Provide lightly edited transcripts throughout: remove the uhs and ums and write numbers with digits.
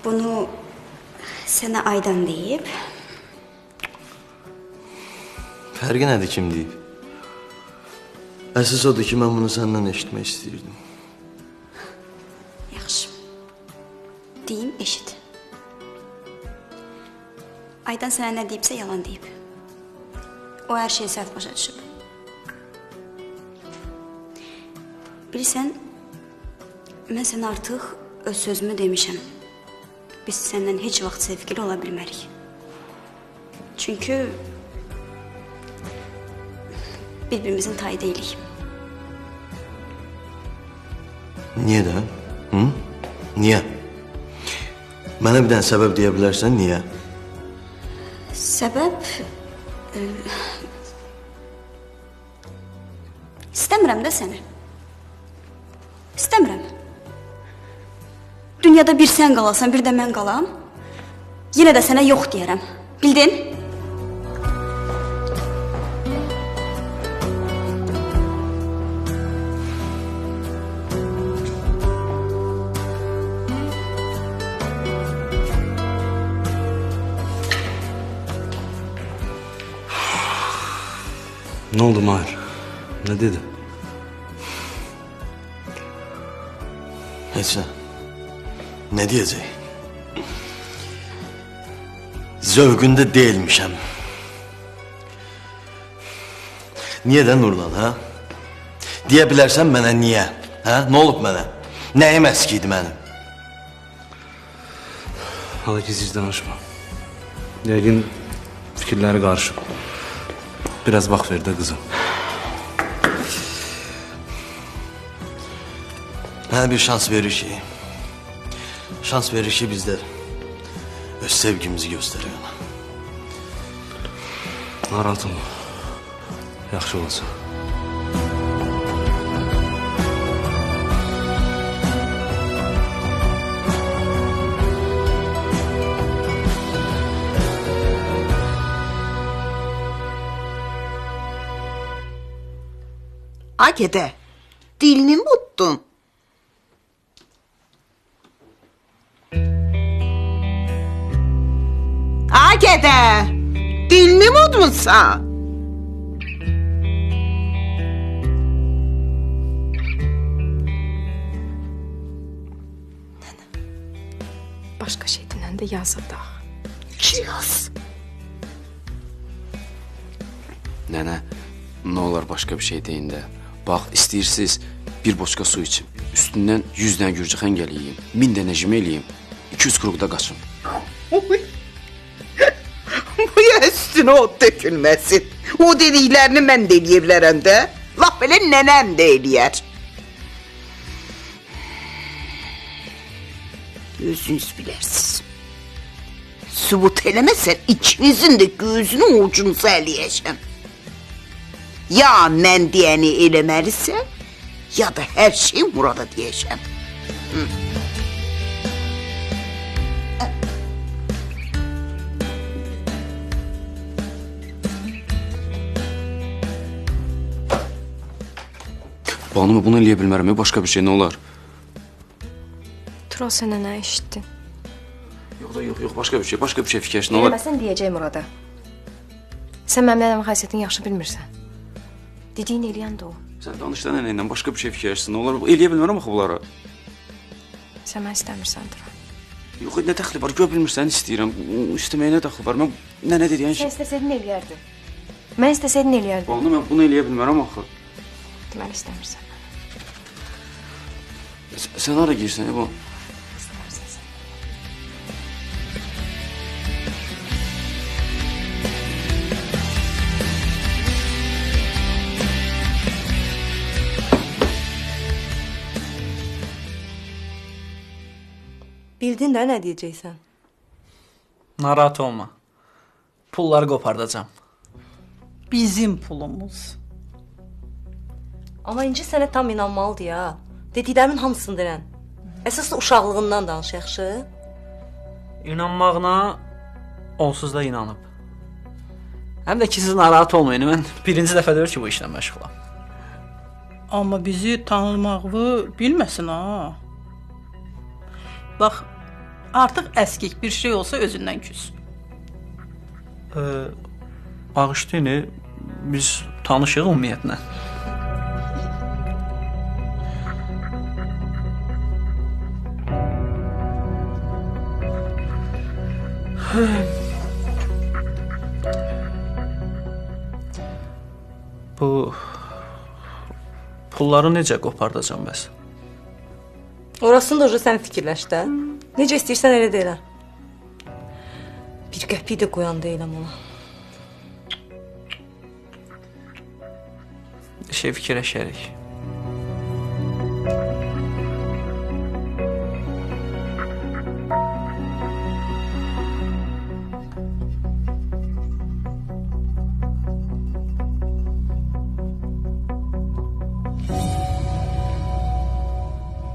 Bunu sənə Aydan deyib. Fərqi nədir kim deyib? Əsas odur ki, mən bunu səndən eşitmək istəyirdim. Yaxşı. Deyim, eşit. Aydan sənə nə deyibsə yalan deyib. O hər şeyi səhv başa düşüb. Bilirsən, mən sənə artıq öz sözümü demişəm. Biz səndən heç vaxt sevgili ola bilmərik. Çünki bir-birimizin tayı deyilik. Niyə də? Hı? Niyə? Mənə bir dənə səbəb deyə bilərsən, niyə? Səbəb... İstəmirəm də səni. İstəmirəm. Dünyada bir sən qalasan, bir də mən qalam. Yenə də sənə yox deyərəm. Bildin? Ne oldu Mahir? Ne dedi? Heç nə. Nə deyəcək? Zövqündə deyilmişəm. Niyə də Nurlan, ha? Deyə bilərsən mənə niyə? Ha? Nə olub mənə? Nəyim əskiydi mənim? Hala gizlice danışma. Yəqin fikirləri qarışıb. Biraz vaxt ver də qızım. Mənə bir şans verir ki, biz də öz sevgimizi göstərək ona. Narahat olma. Yaxşı olacaq. Agede, dilini mi unuttun? Agede, dilini mi unutmuşsan? Başqa şey dinləndə yazırdaq. Yaz. Nənə, nə olar başqa bir şey deyin də. Bax, istəyirsiniz bir boçka su içim. Üstündən 100 dənə gürcü xəngəl yiyeyim. 1000 dənə jimə eləyim. 200 kuruqda qaçım. Bu ya üstüne ot dökülmesin. O dediklerini ben de eləyə de. Laf belə nənəm də eləyər. Özünüz bilərsiniz. Sübut eləməsən ikinizin de gözünün ucunuzu eləyəcəm. Ya mən deyəni eləməlisən, ya da hər şeyi Murada deyəcəm. Banımı bunu eləyə bilmərəm, başqa bir şey nə olar? Tural sənə nə eşitdin? Yox, başqa bir şey fikirləş, nə olar? Eləməsən deyəcək Murada. Sən mənim xasiyyətini yaxşı bilmirsən. Dediyin eləyən də o. Sən danış da nənə ilə başqa bir şey fikirləşsin, nə olar? Eləyə bilmərəm axı bunları. Sən mən istəmirsən Tural. Yox, nə dəxli var, görə bilmirsən, istəyirəm. İstəməyə nə dəxli var? Mən nənə deyən şey... Sən istəsəydin eləyərdin. Mən istəsəydin eləyərdim. Banı, mən bunu eləyə bilmərəm axı. Deməli istəmirsən. Sən hara girsən, bu? İstəmirsən sən. Bildin də nə deyəcəksən? Narahat olma. Pulları qopardacağam. Bizim pulumuz. Amma İnci sənə tam inanmalıdır ya. Dediklərimin hamısını deyən. Əsas da uşaqlığından danış, yaxşı? İnanmağına onsuz da inanıb. Həm də ki, siz narahat olmayın. Mən birinci dəfədir ki, bu işlə məşğulam. Amma bizi tanımağı bilməsin ha. Bax, Artıq əskik bir şey olsa özündən küs. Bağışlayın, biz tanışıq ümumiyyətlə. Bu pulları necə qopardacam bəs? Orasını da sən fikirləş də. Necə istəyirsən elə də elə. Bir qəpik də qoyan deyiləm ona. Şey fikirləşərik.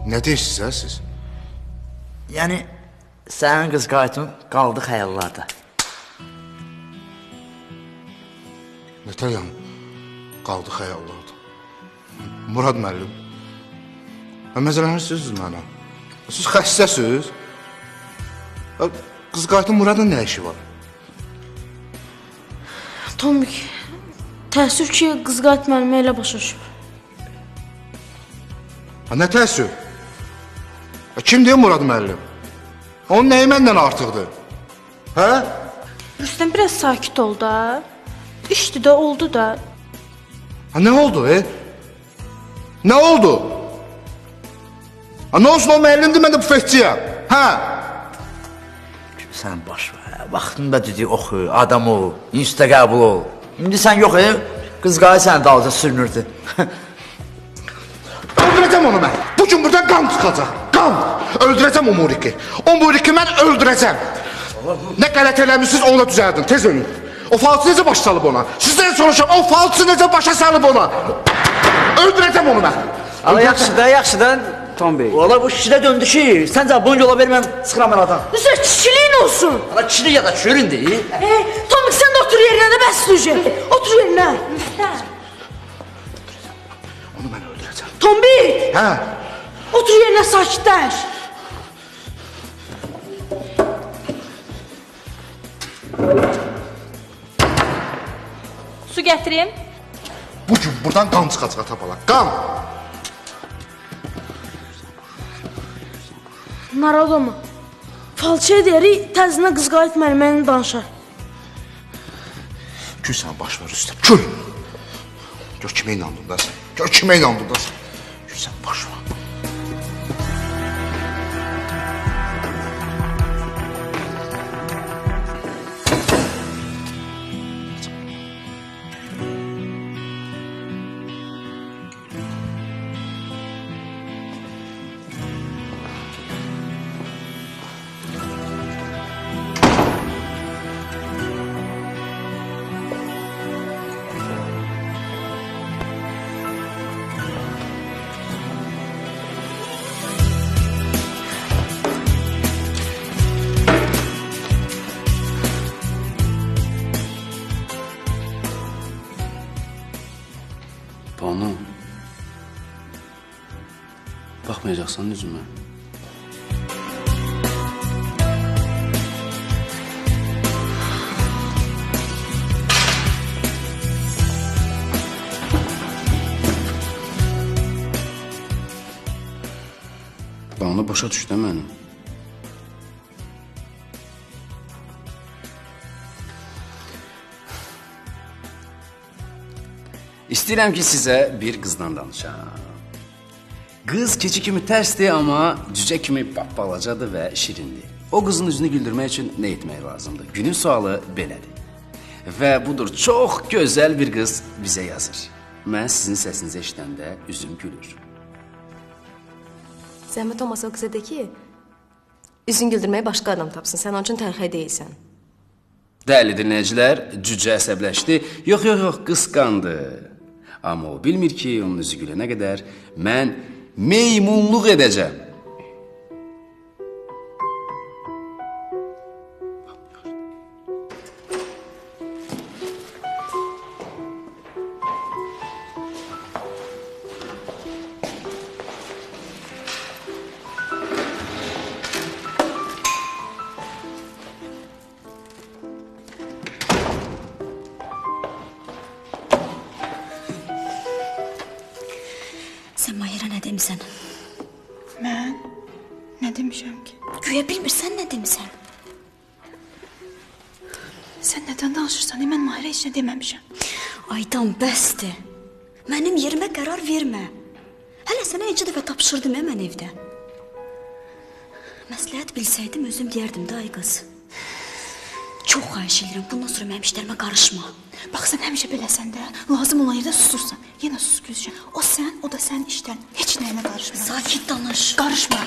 Nə deyirsiniz siz? Yəni, sənin qız qayıtın qaldı xəyallarda. Nətər yəni? Qaldı xəyallarda. Murad müəllim, məzələnirsiniz mənə. Siz xəstəsiz? Qız qayıtın Muradın nə işi var? Tombik, təəssüf ki, qız qayıt müəllimə elə başa düşüb. Nə təəssüf? Kim deyir Murad müəllim? Onun nəyi məndən artıqdır? Hə? Rüstəm, biraz sakit ol da. İşdi də, oldu da. Nə oldu, Nə oldu? Nə olsun o müəllimdir, mən də bufetçiyəm. Hə? Sən baş ver, vaxtında düdük oxu, adam ol, instə qəbul ol. İndi sən yox, qız qayı səni dalca sürünürdü. Öldürəcəm onu mən. Bugün buradan qan çıxacaq. Qan. Öldürəcəm o Muriki. O Muriki mən öldürəcəm. Nə qələt eləmişsiniz, onu da düzəldin. Tez ölün. O falçı necə başa salıb ona? Sizdən soruşam, o falçı necə başa salıb ona? Öldürəcəm onu mən. Ala yaxşı da, Tom Bey. Ola bu kişidə döndü ki, səncə bunu yola verməm, sıxıram mən adam. Rüstəm, kişiliyin olsun. Ala kişilik ya da körün deyil. Tombik, sən də otur yerinə də bəs sürücü. Otur yerinə. Rüstəm. Onu mən öldürəcəm. Tombik. Hə? Otur yerinə, sakitləş. Su gətirim. Bugün buradan qan çıxacaq tapala. Qan. Narahat olma. Falçıya deyirik, təzinə qız qayıt müəllimə danışar. Gül sən baş ver üstə. Gül. Gör kimə inandın da sən. Gör kimə inandın da sən. Gül sən baş ver. Banu, baxmayacaqsan üzümə. Banu, başa düş də mənim. İstəyirəm ki, sizə bir qızdan danışam. Qız keçi kimi tərsdir, amma cücə kimi balacadır və şirindir. O qızın üzünü güldürmək üçün nə etmək lazımdır? Günün sualı belədir. Və budur, çox gözəl bir qız bizə yazır. Mən sizin səsinizi eşidəndə üzüm gülür. Zəhmət olmasa o qıza de ki, üzün güldürməyi başqa adam tapsın, sən onun üçün tərxə deyilsən. Dəyərli dinləyicilər, cücə əsəbləşdi. Yox, qısqandı. Amma o bilmir ki, onun üzü gülənə qədər mən meymunluq edəcəm. Sən Mahirə nə demisən? Mən nə demişəm ki? Güya bilmirsən nə demisən? Sən nədən danışırsan? Mən Mahirə heç nə deməmişəm. Aydan bəsdir. Mənim yerimə qərar vermə. Hələ sənə 2 dəfə tapşırdım mən evdə. Məsləhət bilsəydim özüm deyərdim də ay qız. Çox xahiş edirəm, bundan sonra mənim işlərimə qarışma. Bax, sən həmişə beləsən də, lazım olan yerdə susursan. Yenə sus Gülşən. O sən, o da sənin işlərin. Heç nəyinə qarışmır. Sakit danış. Qarışma.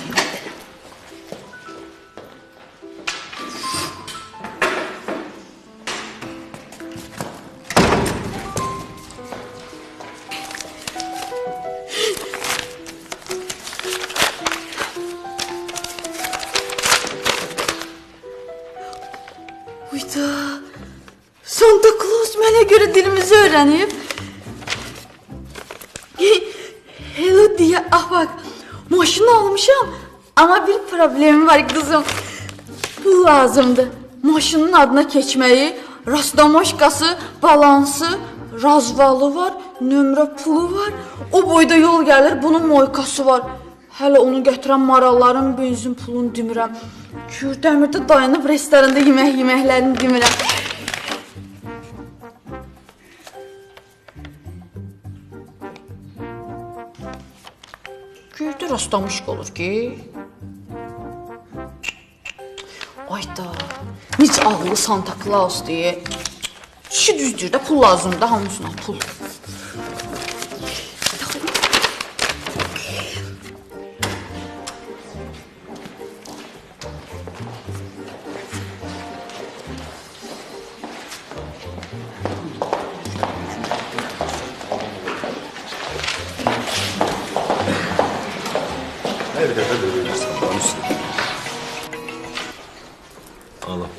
Uyda, Santa Claus mənə görə dilimizi öyrənib. Hello deyə, bak, maşını almışam, ama bir problemim var kızım. Pul lazımdı. Maşının adına keçməyi, rastamoşkası, balansı, razvalı var, nömrə pulu var. O boyda yol gəlir, bunun moykası var. Hələ onu gətirən maralların benzin pulunu demirəm. Kürdəmirdə dayanıb restoranda yeməklərini demirəm. Göydə rastlamışıq olur ki. Ayda, necə ağıllı Santa Claus deyə. Kişi düzdür də, pul lazımdır da hamısına pul. Her dəfə görürsən, danışsın. Allah.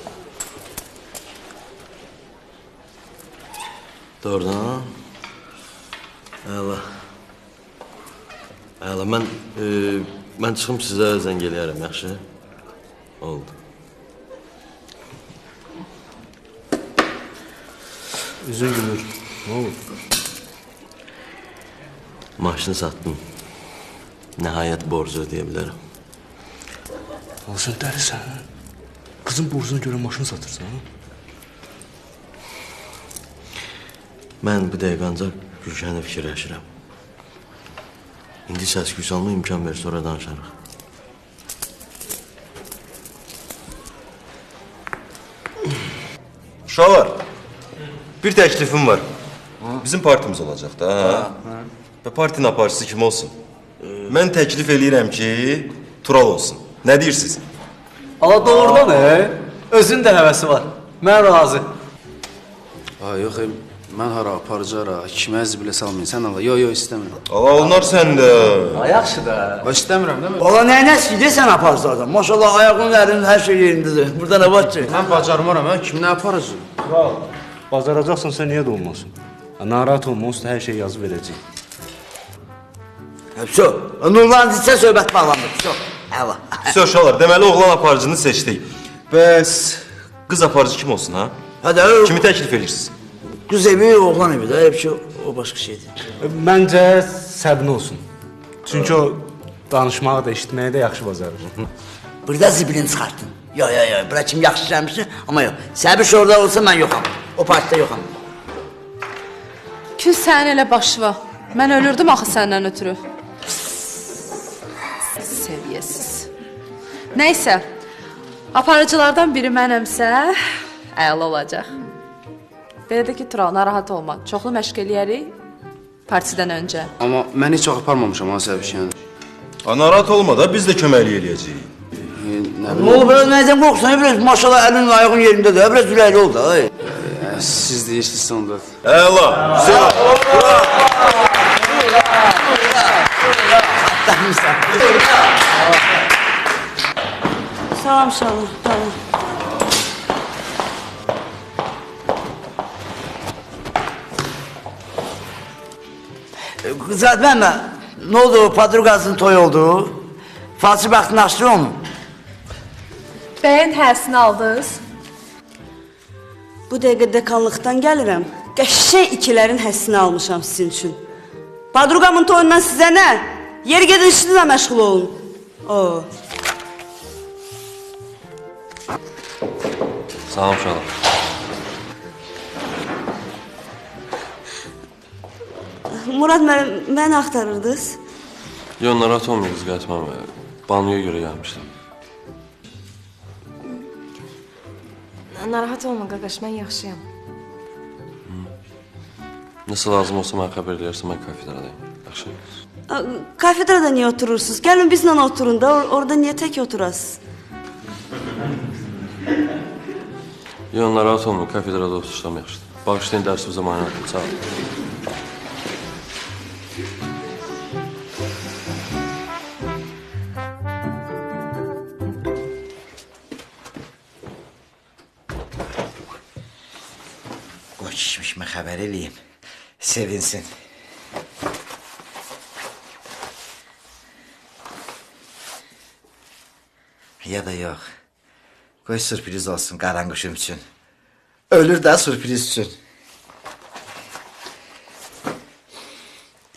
Doğrudan. Allah. Allah, mən çıxım sizə zəng eləyərəm, yaxşı? Oldu. Üzün gülür. Ne olur? Maşını satdım. Nəhayət borcu ödeyə bilərəm. Sən dəlisən. Qızın borcuna görə maşını satırsan. Mən bu dəqiqə ancaq Gülşəni fikirləşirəm. İndi səs-küy salma imkan ver, sonra danışarıq. Uşaqlar, bir təklifim var. Bizim partimiz olacaq da. Və partinin aparıcısı kim olsun? Mən təklif eləyirəm ki, Tural olsun. Nə deyirsiniz? Ala doğrudan özün də həvəsi var. Mən razı. Yox, mən hara aparıcı hara, kimə əziz bilə salmayın. Sən ala, yox, istəmirəm. Ala, onlar səndə. Yaxşı da. İstəmirəm, değil mi? Valla nəyinə sikidir sən aparıcılardan? Maşallah ayağının əlinin hər şey yerindədir. Burada nə var ki? Mən bacarmaram, kim nə aparıcı? Kral, bacaracaqsan sən niyə də olmasın? Narahat olma, onsuz da hər şey yazı verəcək. Vəso, Nurlan ditsə söhbət bağlandır. Vəso, əla. Vəso, uşaqlar, deməli oğlan aparıcını seçdik. Bəs qız aparıcı kim olsun, ha? Hadi, kimi təklif edirsiniz? Qız evi, oğlan evi də, hep şey, o başqa şeydir. Məncə Səbin olsun. Çünki o danışmağı da, eşitməyi də yaxşı bacarır. Burada zibilini çıxartdın. Yo, bura kim yaxşı işləmişsin, amma yox. Səbiş orada olsa mən yoxam. O partidə yoxam. Kül sənin elə başıva. Mən ölürdüm axı səndən ötürü. Seviyesiz. Neysə, aparıcılardan biri mənəmsə, əla olacaq. Belə də ki, Tural, narahat olma. Çoxlu məşq eləyərik partidən öncə. Amma mən heç vaxt aparmamışam, Səbişən. Narahat olma da, biz də köməklik eləyəcəyik. Ne olub, biraz nəyəcəm qorxsan, biraz maşallah əlinin ayağın yerindədir, biraz ürəkli ol da. Siz deyirsiniz onda. Əla, Salam Şalım, tamam. Qızat, mənlə, nə oldu, padruqasının toy oldu? Falçı bəxtini açdı onu. Bəyin həsini aldınız. Bu dəqiqə dekanlıqdan gəlirəm. Qəşəng ikilərin həssini almışam sizin üçün. Padrugamın toyundan sizə nə? Yer gedin işinizlə məşğul olun. Oo. Salam uşaqlar. Murad, məni axtarırdınız? Yox, narahat olmayın qız qayıtmam. Banyoya görə gəlmişdim. Narahat olma qaqaş, mən yaxşıyam. Nəsə lazım olsa mənə xəbər edərsən, mən kafedradayım. Yaxşı. Kafedrada niyə oturursunuz? Gəlin bizlə oturun da, orada niyə tək oturasınız? Yox, narahat olmayın, kafedrada otursam yaxşıdır. Bağışlayın, dərsimizə mane olun, sağ olun. Qoy kişmişmə xəbər eləyim. Sevinsin. Ya da yox. Qoy sürpriz olsun qaranquşum üçün. Ölür də sürpriz üçün.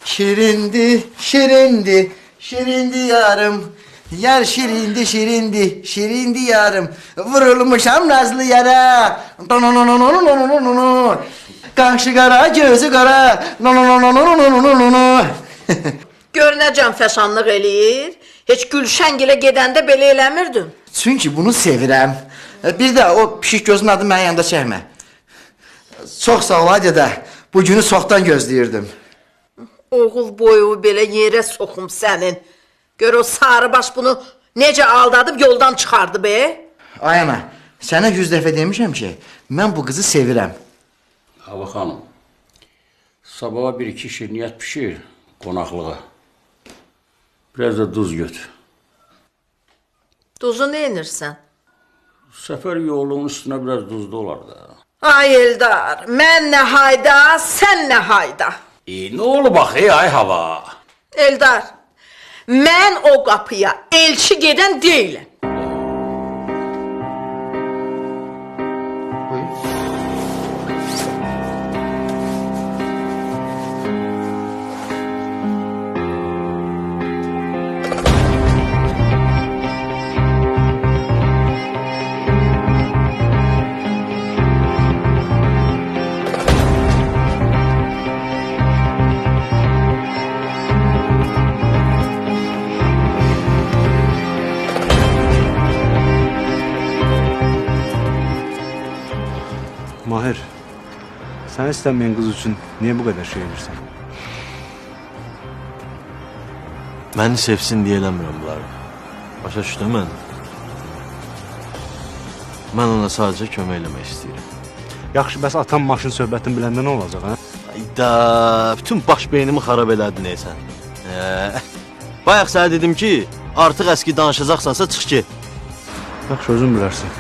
Şirindi, şirindi, şirindi yarım. Yar şirindi, şirindi, şirindi yarım. Vurulmuşam nazlı yara. Qaşı qara, gözü qara. Gör nə can fəşanlıq eləyir. Heç Gülşəngilə gedəndə belə eləmirdin. Çünki bunu sevirəm. Bir də o pişik gözün adı mənim yanında çəkmə. Çox sağ ol adə. Bu günü çoxdan gözləyirdim. Oğul boyu belə yerə soxum sənin. Gör o sarıbaş bunu necə aldadıb yoldan çıxardı be. Ay ana, sənə 100 dəfə demişəm ki, mən bu qızı sevirəm. Hava xanım, sabaha bir-iki şirniyyət pişir qonaqlığa. Biraz da duz götür. Duzu nə edirsən? Səfər yolunun üstünə biraz duzlu olar da. Ay Eldar, mən nə hayda, sən nə hayda. Nə olub axı, ay hava? Eldar, mən o qapıya elçi gedən deyiləm. Mahir, sən istənməyən qız üçün niyə bu qədər şey edirsən? Məni sevsin deyə eləmirəm bunları. Başa düşdün mən? Mən ona sadəcə kömək eləmək istəyirəm. Yaxşı, bəs atam maşın söhbətini biləndə nə olacaq, hə? Ayda, bütün baş beynimi xarab elədin sən. Bayaq sənə dedim ki, artıq əski danışacaqsansa çıx ki. Yaxşı, özün bilərsən.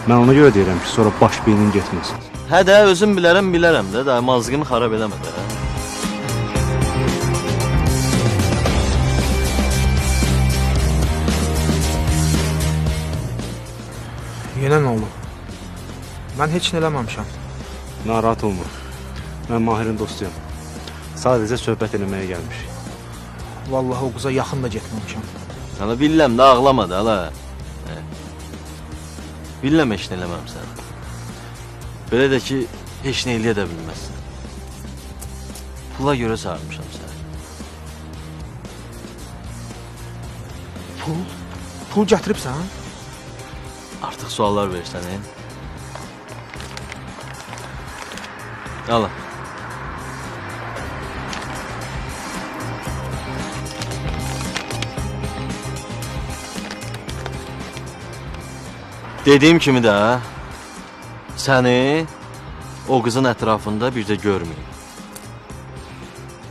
Mən ona görə deyirəm ki, sonra baş beynin getməsin. Hə də, özüm bilərəm də, mazlığımı xarab eləmə də. Yenə nə oldu? Mən heç nə eləməmişəm. Narahat olma. Mən Mahirin dostuyam. Sadəcə söhbət eləməyə gəlmişik. Vallahi o qıza yaxın da getməmişəm. Hala billəm də, ağlama da, hala. Billəm heç nə eləməmsən. Belə də ki, heç nə eləyə də bilməzsən. Pula görə çağırmışam səni. Pul? Pul gətiribsən? Artıq suallar versən, Hala. Dediyim kimi də, səni o qızın ətrafında bir də görməyim.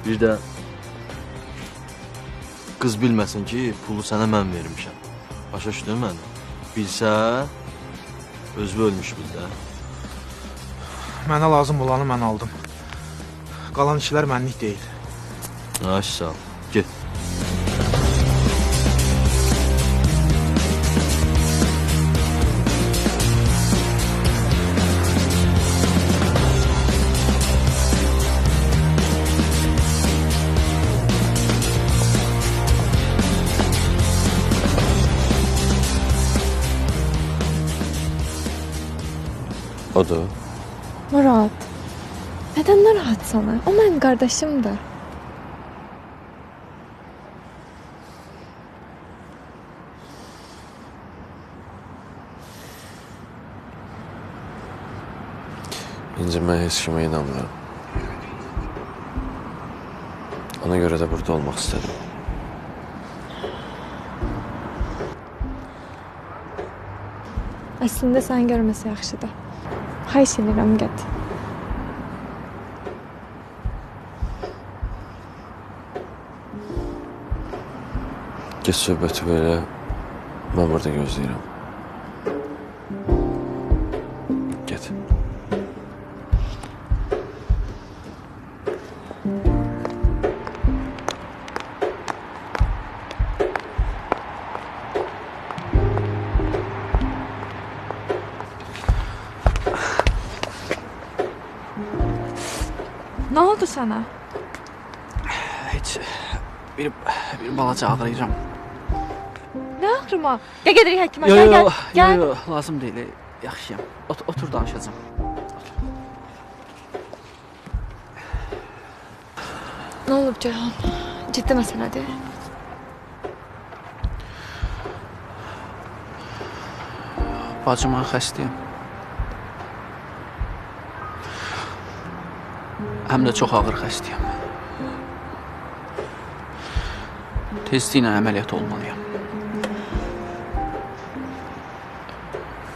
Bir də qız bilməsin ki, pulu sənə mən vermişəm. Başa düşdün mən? Bilsə, özü ölmüş bil də. Mənə lazım olanı mən aldım. Qalan işlər mənlik deyil. Naş sağ ol, get. Odur. Murad, nədən narahatsan? O mənim qardaşımdır. İnci, mən heç kimə inanmıram. Ona görə də burada olmaq istədim. Əslində səni görməsə yaxşıdır. Xahiş edirəm, get. Get söhbəti belə, mən burada gözləyirəm. Get. Nə oldu sənə? Heç bir balaca ağrıyıram. Nə ağrıma? Gəl gedirik həkimə. Gəl. Yo, lazım deyil. Yaxşıyam. Otur danışacağım. Nə olub Ceyhun? Ciddi məsələdir. Bacıma xəstəyəm. Həm də çox ağır xəstəyəm. Tezliklə əməliyyat olmalıyam.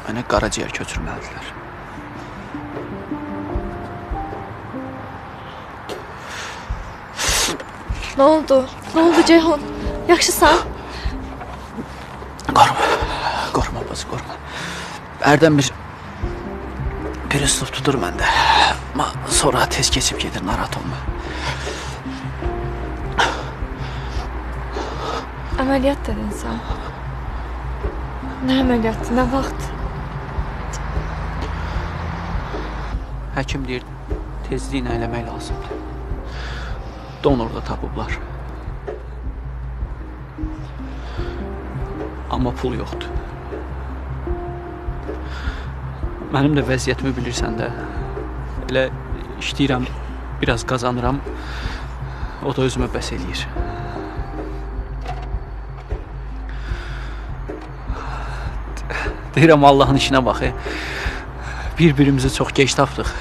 Mənə qaraciyər köçürməlidirlər. Nə oldu? Nə oldu Ceyhun? Yaxşısan? Qorxma bacı, qorxma. Hərdən bir pürüzlük tutur məndə. Amma sonra tez keçib gedir, narahat olma. Əməliyyat dedin sən. Nə əməliyyatı, nə vaxt? Həkim deyir, tezliklə eləmək lazımdır. Donor da tapıblar. Amma pul yoxdur. Mənim də vəziyyətimi bilirsən də. Elə işləyirəm, biraz qazanıram. O da özümə bəs eləyir. Deyirəm, Allahın işinə bax. Bir-birimizi çox geç tapdıq.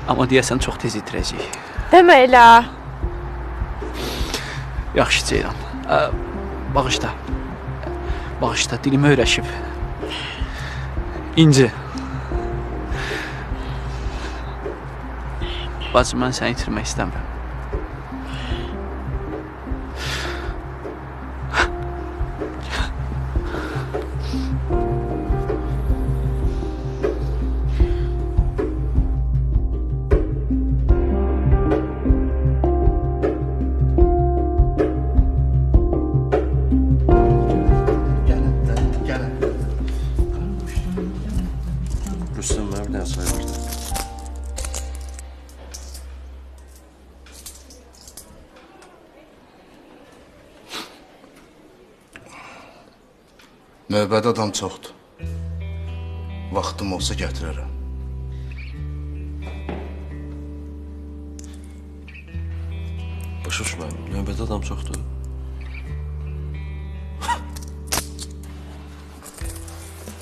Amma deyəsən çox tez itirəcəyik. Demə elə. Yaxşı Ceylan. Bağışla. Bağışla, dilimi öyrəşib. İnci. Bacım, mən səni itirmək istəmirəm. Rüstəm, mənə bir dənə çay var. Növbədə adam çoxdur. Vaxtım olsa gətirərəm. Başa düşməm, növbədə adam çoxdur.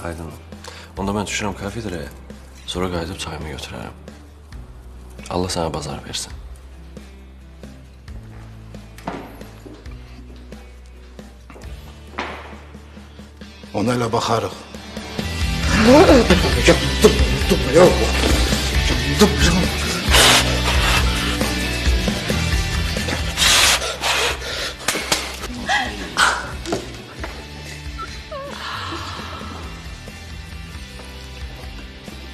Aydın. Onda mən düşürəm kafedraya, sonra qayıdıb çayımı götürərəm. Allah sənə bazar versin. Ona elə baxarıq. Yandım, yandım.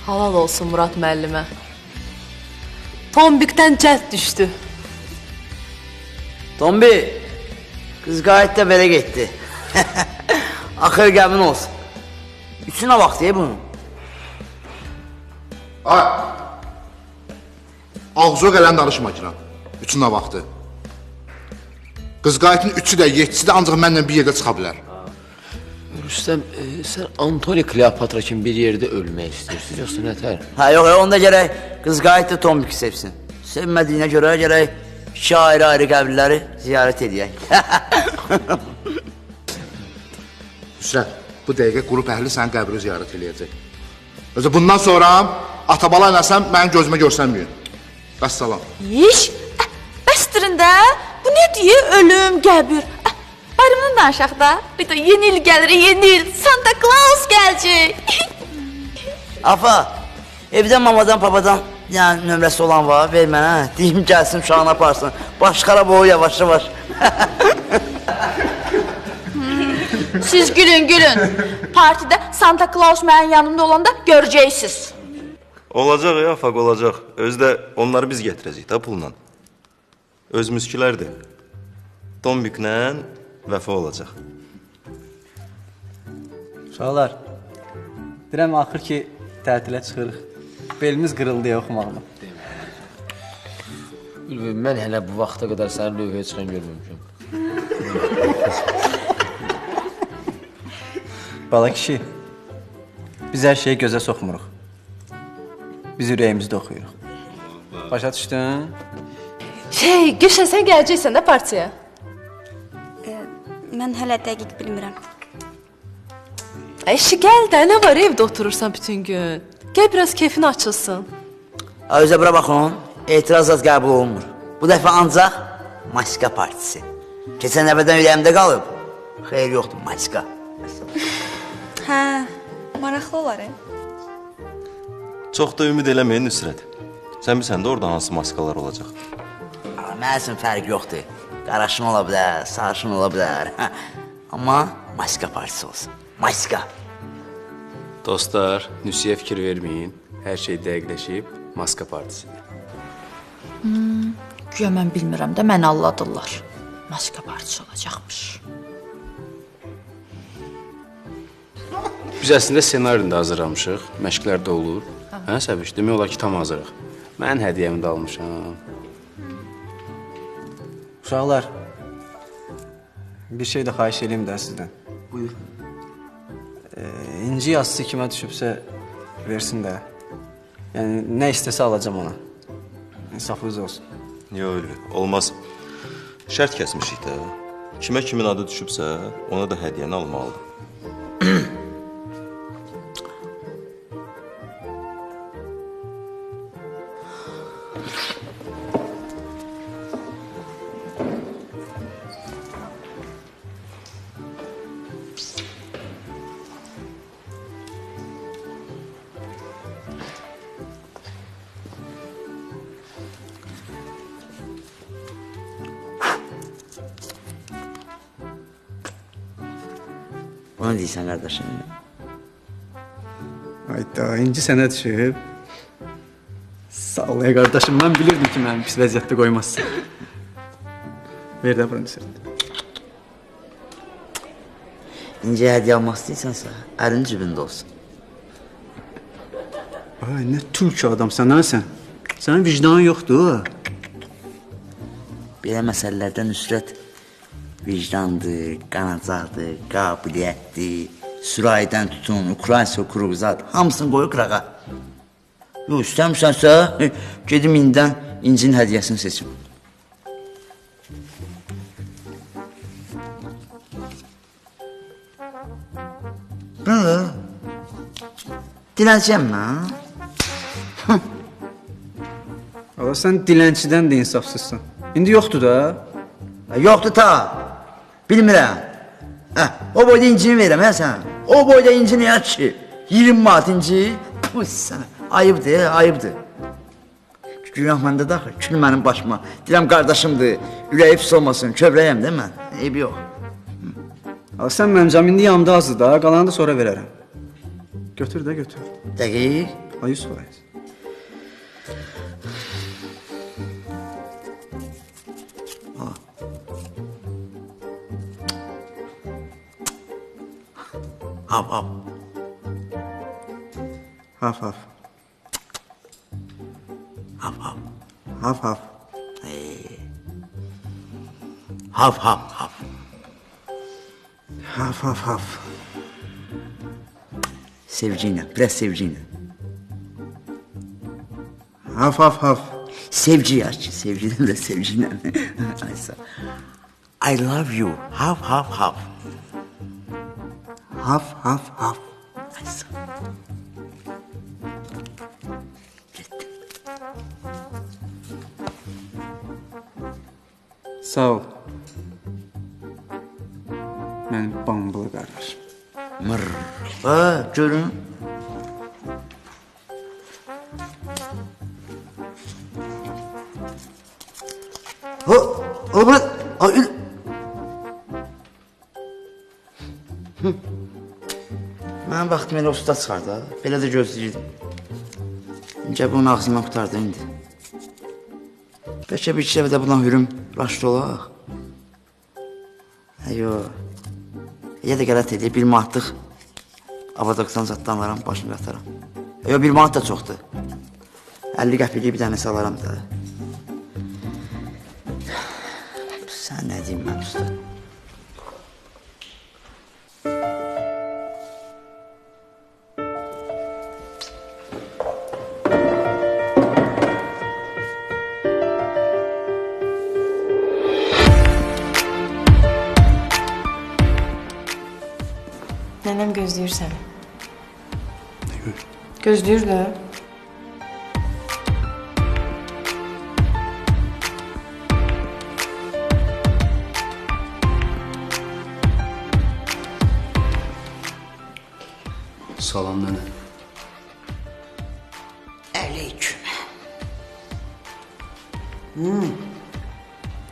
Halal olsun Murad müəllimə. Tombikdən cəld düşdü. Tombi, qız qayıt da belə getdi. Axır qəmin olsun. Üçünə vaxt bunun. Ay! Ağzı gələn danışma ki, üçünə vaxtı. Qız qayıtın üçü də, yetisi də ancaq mənlə bir yerdə çıxa bilər. Rüstəm, sən Antoni Kleopatra kimi bir yerdə ölmək istəyirsən, yoxsa nətər? Ha yox, onda gərək qız qayıt da Tombiki sevsin. Sevmədiyinə görə gərək iki ayrı-ayrı qəbirləri ziyarət edək. Hüsrət, bu dəqiqə qrup əhli sənin qəbrini ziyarət eləyəcək. Özü bundan sonra atabala eləsəm mənim gözümə görsənməyin. Vəssalam. İş, bəstirin də. Bu ne diye ölüm, qəbir. Bayramdan danışaq da. Bir de yeni il gəlir, yeni il. Santa Claus gələcək. Afa, evdən mamadan, papadan yəni nömrəsi olan var, ver mənə. Deyim gəlsin, uşağını aparsın. Başqara boyu yavaş-yavaş. Siz gülün, gülün. Partidə Santa Claus mənim yanımda olanda görəcəksiniz. Olacaq ya, faq olacaq. Özü də onları biz gətirəcəyik da pulla. Özümüzkilərdir. Tombiklə vəfa olacaq. Uşaqlar, deyirəm axır ki tətilə çıxırıq. Belimiz qırıldı ya oxumaqla. Ülvi, mən hələ bu vaxta qədər sənin lövhəyə çıxan görməmişəm. Bala kişi, biz hər şeyi gözə soxmuruq. Biz ürəyimizdə oxuyuruq. Başa düşdün? Gülşən, sən gələcəksən də partiya. Mən hələ dəqiq bilmirəm. Eşi, gəl də, nə var evdə oturursan bütün gün? Gəl biraz keyfin açılsın. Özə bura baxın, etiraz az qəbul olunmur. Bu dəfə ancaq Maska partisi. Keçən dəfədən ürəyimdə qalıb. Xeyr yoxdur, Maska. Hə, maraqlı olar, Çox da ümid eləməyin Nüsrət. Sən bilsən də orada hansı maskalar olacaq? Mənim üçün fərq yoxdur. Qaraşın ola bilər, sarışın ola bilər. Amma Maska partisi olsun. Maska. Dostlar, Nüsiyə fikir verməyin. Hər şey dəqiqləşib, Maska partisidir. Güya mən bilmirəm də, məni alladırlar. Maska partisi olacaqmış. Biz əslində ssenarini də hazırlamışıq, məşqlər də olur. Hə, Səbiş, demək olar ki, tam hazırıq. Mən hədiyyəmi də almışam. Uşaqlar, bir şey də xahiş edeyim də sizdən. Buyur. İnci yazısı kimə düşübsə versin də. Yəni, nə istəsə alacam ona. İnsafınız olsun. Yox, olmaz. Şərt kəsmişik də. Kimə kimin adı düşübsə, ona da hədiyyəni almalıdır. Ona deyirsən, qardaşım. Hayda, İnci sənə düşüb. Sağ ol, qardaşım. Mən bilirdim ki, məni pis vəziyyətdə qoymazsın. Ver də bunu sırtı. İnci hədiyyə almaq istəyirsənsə, əlin cibində olsun. Ay, nə tülk adamsan, ha sən? Sənin vicdanın yoxdur. Belə məsələlərdən Nüsrət vicdandır, qanacaqdır, qabiliyyətdir, süraydən tutun, Ukrayna kuruzat, hamısını qoyur qırağa. Yox, istəmirsənsə, gedim indidən İncinin hədiyyəsini seçim. Nə? Dilənçiyəm mən. Ala, sən dilənçidən də insafsızsan. İndi yoxdur da. Yoxdur ta. Bilmirəm. O boyda incini verirəm, hə sən? O boyda incini yat ki, 20 manat inci, pus sənə. Ayıbdır, ayıbdır. Günah məndə daxil, kül mənim başıma. Deyirəm, qardaşımdır, ürəyi pis olmasın, kövrəyəm də mən. Eybi yox. Ala, sən mənim cəminli yanımda azdır da, qalanı da sonra verərəm. Götür də, götür. Dəqiq. 100%. Haf, haf. Haf, haf. Haf, haf. Haf, haf. Haf, haf, haf. Haf, haf, haf. Sevgi ilə, biraz sevgi ilə. Haf, haf, haf. Sevgi ya ki, sevgidən də sevgi ilə. Aysa. I love you. Haf, haf, haf. Haf, haf, haf. Aysa. Sağ ol. Mənim bambılı qardaşım. Mır. Ha, görün. Ha, bura. Ay. Mənim vaxtım elə usta çıxardı. Belə də gözləyirdim. İncə bunun ağzından qutardı indi. Bəlkə bir iki dəfə də bundan hürüm raşdı olaq. Yox. Ya da qələt edir, 1 manatlıq avadoksan zaddan alaram, başını qataram. Yox, 1 manat da çoxdur. 50 qəpiklik bir dənəsi alaram da. Sən nə deyim mən usta? Nənəm gözləyir səni. Gözləyir də. Salam nənə. Əleyküm.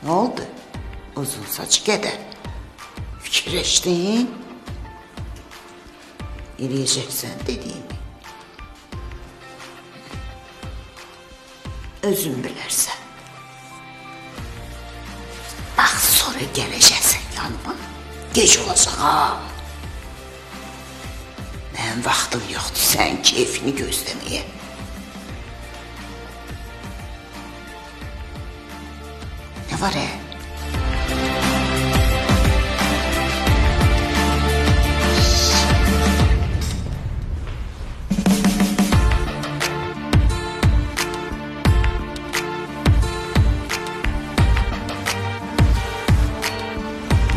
Nə oldu? Uzun saç qədər. Fikirləşdin? Eləyəcəksən dediyimi. Özün bilərsən. Bax, sonra gələcəksən yanıma. Gec olacaq ha. Mənim vaxtım yoxdur sən keyfini gözləməyə. Nə var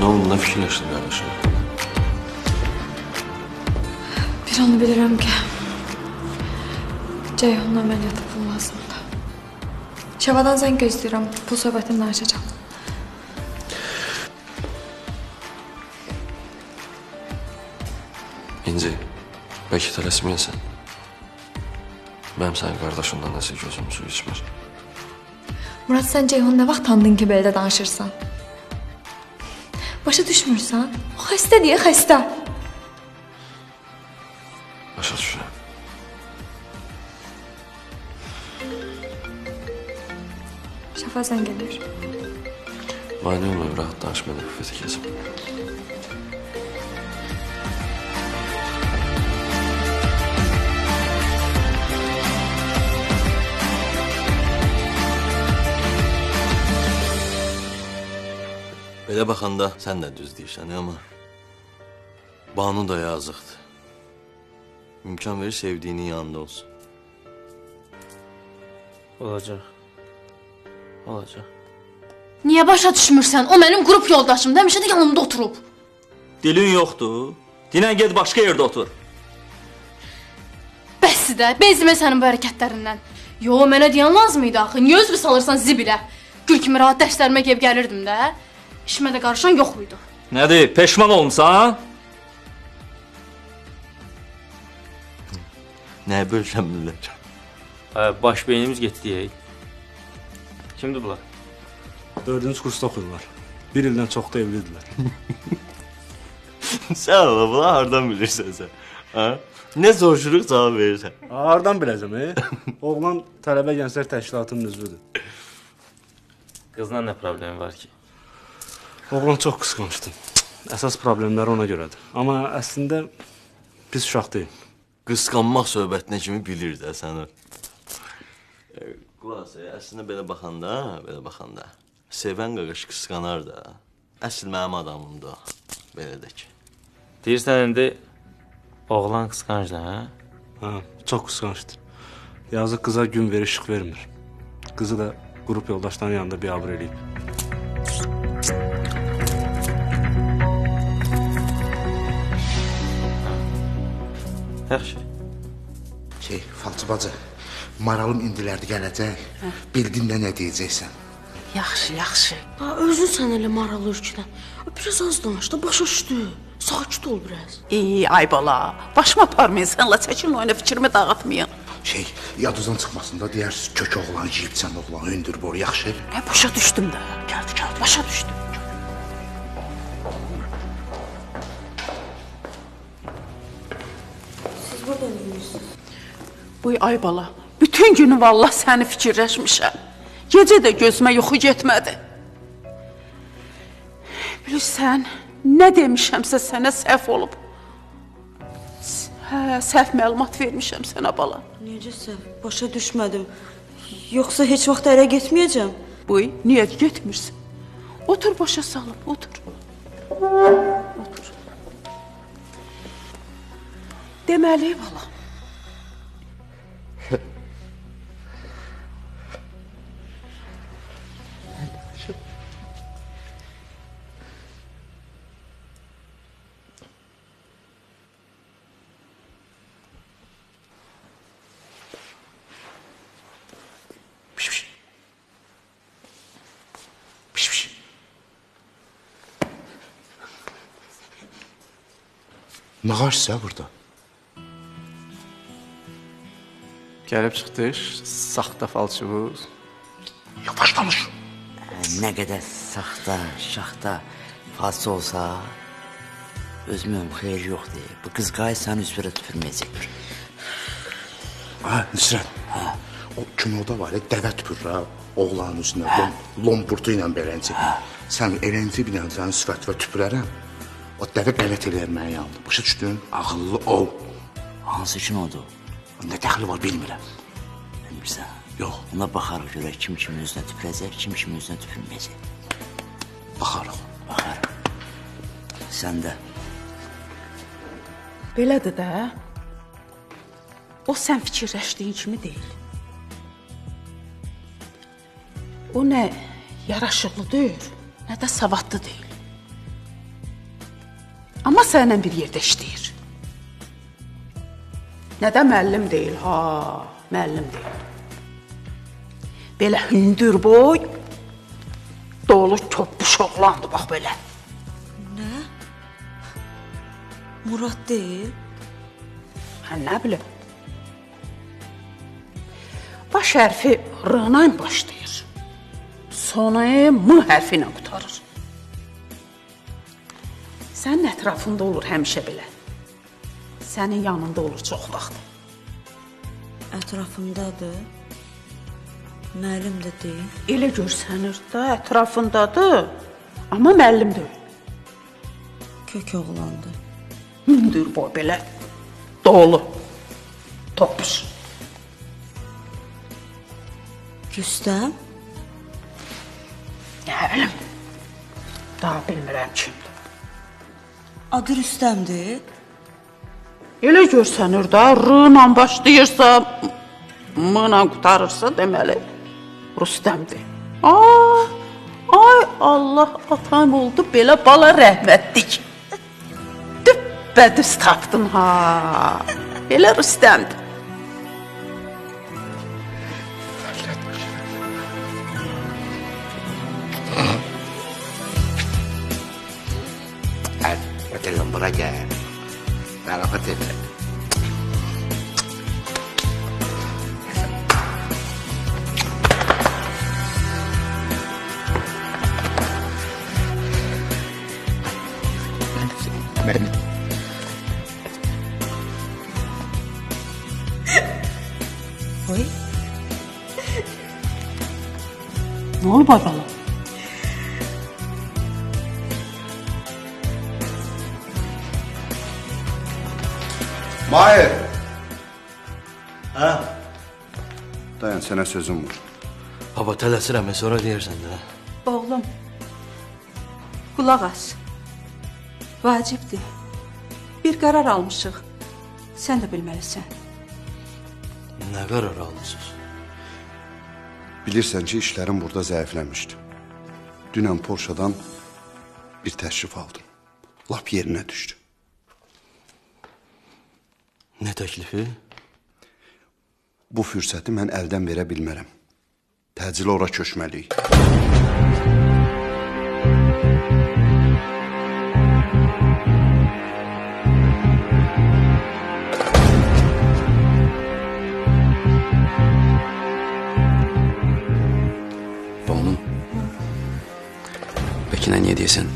Ne oldu, ne fikirləşdin qardaşım? Bir anı bilirəm ki, Ceyhun'un əməliyyatı pul lazımdır. Şevadan zəng gözləyirəm, pul söhbətini danışacağım. İnci, bəlkə tələsməyəsən. Mənim sənin qardaşından nəsə gözüm su içmir. Murad, sən Ceyhun nə vaxt tanıdın ki, belə də danışırsan? Başa düşmürsən? O xəstə deyə xəstə. Başa düşürəm. Şəfa zəng edir. Mani olmayıb, rahat danışmaya büfeti kesim. Belə baxanda sən də düz deyirsən, amma Banu da yazıqdır. İmkan verir sevdiyinin yanında olsun. Olacaq. Olacaq. Niyə başa düşmürsən? O mənim qrup yoldaşım, həmişə də yanımda oturub. Dilin yoxdur. Dinən get başqa yerdə otur. Bəs də, bezmə sənin bu hərəkətlərindən. Yo, mənə deyən lazım idi axı. Niyə özünü salırsan zibilə? Gül kimi rahat dərslərimə gəlib gəlirdim də. İşimə də qarışan yox muydu? Nədir, peşman olmuşsan? Nəyə bölüşən millət? Baş beynimiz getdi. Kimdir bunlar? 4-cü kursda oxuyurlar. 1 ildən çox da evlidirlər. Sən ola, bunlar hardan bilirsən sən? Ha? Nə soruşuruq cavab verirsən? Hardan biləcəm, Oğlan tələbə gənclər təşkilatının üzvüdür. Qızla nə problemi var ki? Oğlan çox qısqancdır. Əsas problemləri ona görədir. Amma əslində pis uşaq deyil. Qısqanmaq söhbətinə kimi bilir də səni. Qulaq, əslində belə baxanda, sevən qaqış qısqanar da. Əsl mənim adamımdır o, belə də ki. Deyirsən indi Oğlan qısqancdır, hə? Hə, çox qısqancdır. Yazıq qıza gün verir, işıq vermir. Qızı da qrup yoldaşlarının yanında biabır eləyib. Yaxşı. Falçı bacı, maralım indilərdi gələcək. Bildin də nə deyəcəksən? Yaxşı, yaxşı. Özün sən elə maral ürkdən. Biraz az danış da, başa düşdü. Sakit ol biraz. İyi, ay bala. Başıma aparmayın sənlə, çəkin oyuna fikrimi dağıtmayın. Yadınızdan çıxmasın da deyərsiniz kök oğlan yiyib sən oğlan hündür boru, yaxşı? Başa düşdüm də. Gəldi, başa düşdüm. Siz burada neymişsiniz? Buy ay bala, bütün günü vallah səni fikirləşmişəm. Gecə də gözümə yuxu getmədi. Bilirsən, nə demişəmsə sənə səhv olub. Səhv məlumat vermişəm sənə bala. Necə səhv? Başa düşmədim. Yoxsa heç vaxt ərə getməyəcəm? Buy, niyə getmirsən? Otur başa salıb, otur. Otur. Deməli bala. Nə qaçsa burada? Gəlib çıxdıq, saxta falçıvuz. Yavaş danış. Nə qədər saxta, şaxta, falsı olsa, özümün xeyri yoxdur. Bu qızqayı sənin üzvərə tüpürməyəcəkdir. Nüsrət, o kinoda var ya, dəvə tüpürür, oğlanın üstünə, lomburtu ilə belənci. Sən elənci binəcənin sifətvə tüpürərəm, o dəvə qələt eləyər mənə yandı. Başa düşdün, ağıllı ol. Hansı kinodur? Nə dəxli var, bilmirəm. Bilmirsən? Yox. Ona baxarıq görək, kim kimin üzünə tüpürəcək, kim kimin üzünə tüpürməyəcək. Baxarıq. Baxarıq. Sən də. Belədir də. O sən fikirləşdiyin kimi deyil. O nə yaraşıqlı deyil, nə də savadlı deyil. Amma sənlə bir yerdə işləyir. Nə də müəllim deyil, müəllim deyil. Belə hündür boy, dolu topbuş oğlandı, bax belə. Nə? Murad deyil. Nə bilim. Baş hərfi R-la başlayır. Sonu M hərfi ilə qutarır. Sənin ətrafında olur həmişə belə. Sənin yanında olur çox vaxt. Ətrafımdadır. Müəllim də deyil. Elə görsənir də, ətrafındadır. Amma müəllim deyil. Kök oğlandır. Hündür boy belə. Dolu. Topuz. Rüstəm? Nə bilim. Daha bilmirəm kimdir. Adı Rüstəmdir. Elə görsənir də, R-la başlayırsa, M-la qutarırsa, deməli, Rüstəmdir. Ay Allah, atam oldu, belə bala rəhmətlik. Düppədüz tapdın, Elə Rüstəmdir. Gəlin, bura gəl. Mərafət elə. Mən... Oy. Nə olub bala? Mahir! Hə? Dayan, sənə sözüm var. Baba, tələsirəm, sonra deyərsən də. Oğlum, qulaq as. Vacibdir. Bir qərar almışıq. Sən də bilməlisən. Nə qərar aldınız? Bilirsən ki, işlərim burada zəifləmişdi. Dünən Porşadan bir təşrif aldım. Lap yerinə düşdü. Nə təklifi? Bu fürsəti mən əldən verə bilmərəm. Təcili ora köçməliyik. Banu, Bekinə niyə deyəsən?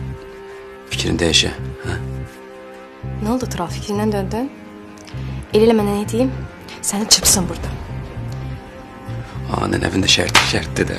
Fikrini dəyişə, hə? Nə oldu Tural, fikrindən döndün? El elə mənə nə deyim? Səni çıpsın burada. Nənəvin də şərtdir də.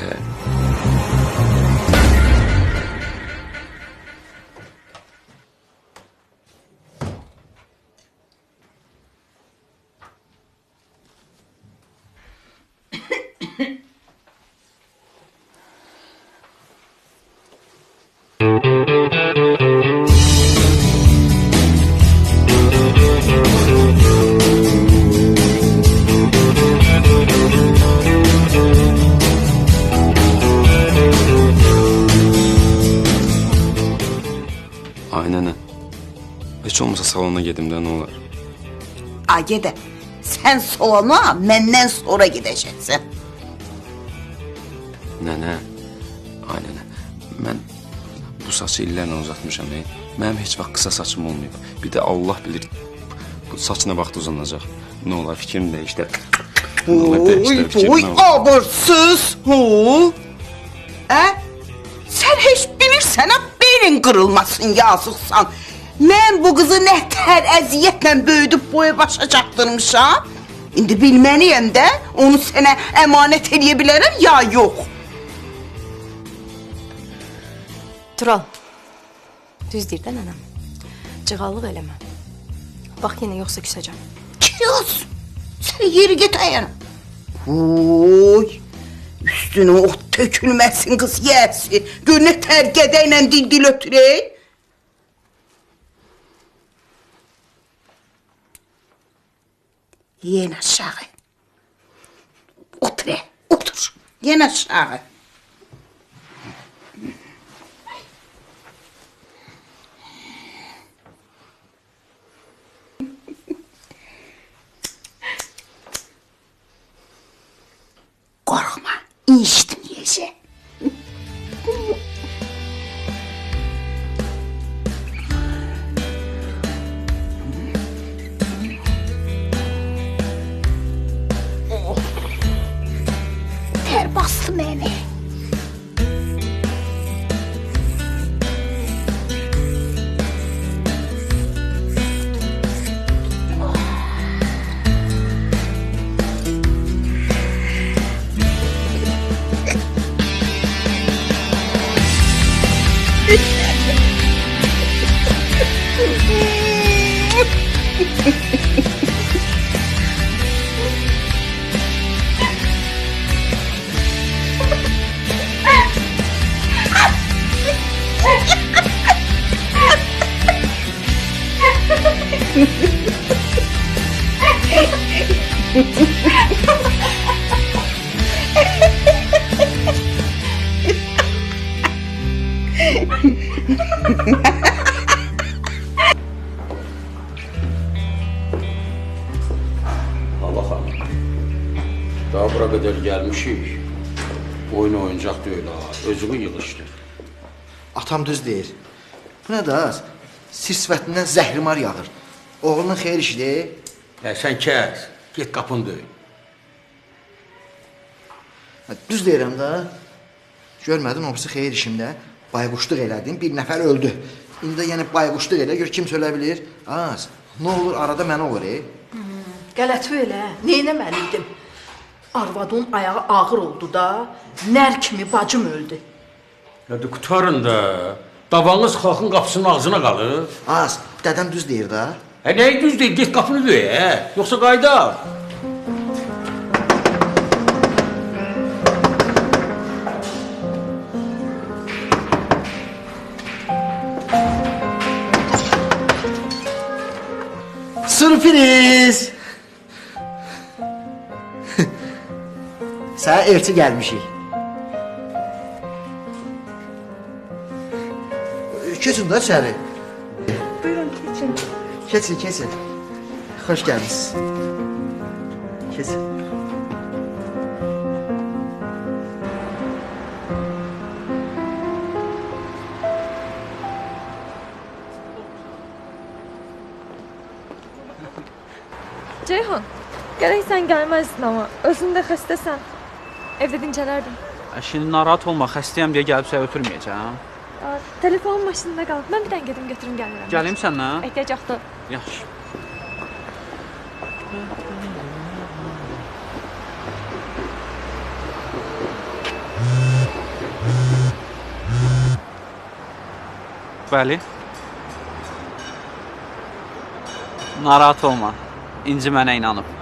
Heç olmasa salona gedim də, nə olar? Gedə, sən salona məndən sonra gedəcəksən. Nənə, ay nənə, mən bu saçı illərlə uzatmışam. Mənim heç vaxt qısa saçım olmayıb. Bir də Allah bilir, bu saç nə vaxt uzanacaq. Nə olar, fikrimi dəyişdir. Oy, abırsız. Sən heç bilirsən, belin qırılmasın, yazıqsan. Mən bu qızı nətər əziyyətlə böyüdüb boya başa çatdırmışam. İndi bilməliyəm də, onu sənə əmanət edə bilərəm, ya yox. Tural, düz deyir də nənəm. Cığallıq eləmə. Bax, yenə yoxsa küsəcəm. Kiyaz, sən yeri get ayana. Oy, üstünə ot tökülməsin qız yərsi. Gör nə tər qədəylə dil ötürək. Yen aşağı. Otur, otur. Yen aşağı. Korkma, incitmeyeceğim. Ter bastı beni. Allah xanım, daha bura qədər gəlmişik. Oyun oyuncaq deyil ha, özümü yığışdır. Atam düz deyir. Bu nə da? Sir-sifətindən zəhrimar yağır. Oğlunun xeyir işidir. Sən kəs, get qapını döy. Düz deyirəm da. Görmədin, o birisi xeyir işimdə. Bayquşluq elədin, bir nəfər öldü. İndi yəni bayquşluq elə, gör kim söylə bilir. Az, nə olur, arada mənə olur, Qələtvi elə, neynəməliydim? Arvadın ayağı ağır oldu da, nər kimi bacım öldü. Hadi qutarın da, davanız xalqın qapısının ağzına qalır. Az, dədəm düz deyir da. Nəyi düz deyir, get qapını döy, yoxsa qaydar. sürpriz. Sənə elçi gəlmişik. Keçin də içəri. Buyurun keçin. Keçin, keçin. Xoş gəlmisiniz. Keçin. Ceyhun, gərək sən gəlməzdin amma. Özün də xəstəsən. Evdə dincələrdin. Şimdi narahat olma, xəstəyəm deyə gəlib səni ötürməyəcəm. Telefonun maşınında qalıb. Mən bir dənə gedim götürüm gəlirəm. Gəlim səninlə? Ehtiyac yoxdur. Yaxşı. Bəli. Narahat olma. İnci mənə inanıb.